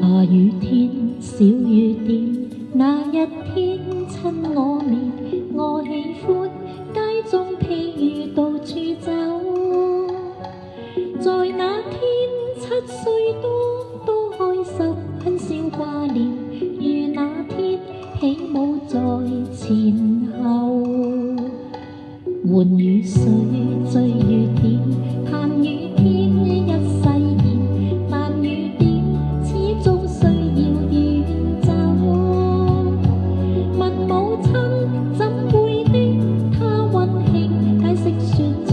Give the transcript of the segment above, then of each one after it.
下雨天，小雨點，那一天親我面，我喜歡街中披雨到處走。在那天7歲多開心，很少掛念，如那天起舞在前後。換雨水追雨點，盼雨天一世現，但雨點始終需要遠走。問母親怎會的，她溫馨解釋說着，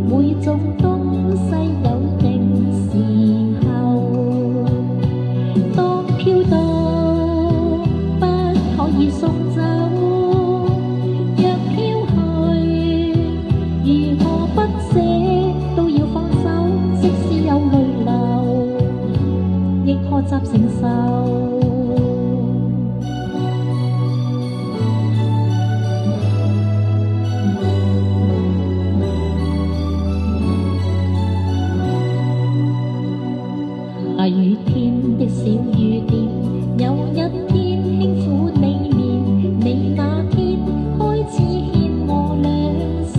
每種東西有定時候。當飄蕩不可以送走，若飄去如何不捨都要放手，即使有淚流，亦學習承受。下雨天的小雨點，有一天輕撫你面，你那天開始牽我兩手。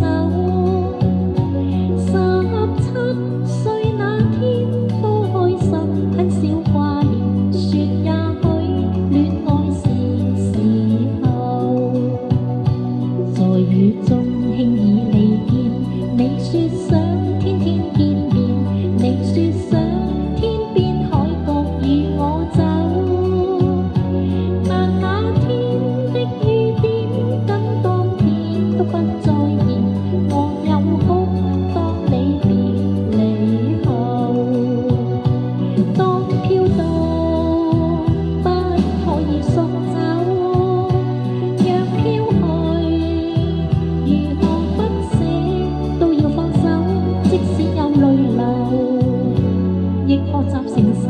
17歲那天多開心，很少掛念，說也許戀愛是時候。在雨中輕易離見，你說想天天見面，你說想天邊海角與我走。但那天的雨點跟當天都不再現，我有哭當你別離後。當飄蕩不可以送走，若飄去如何不捨都要放手，即使有淚流，亦學習承受。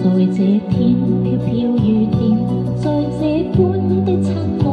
在這天飄飄雨點，在這般的親愛。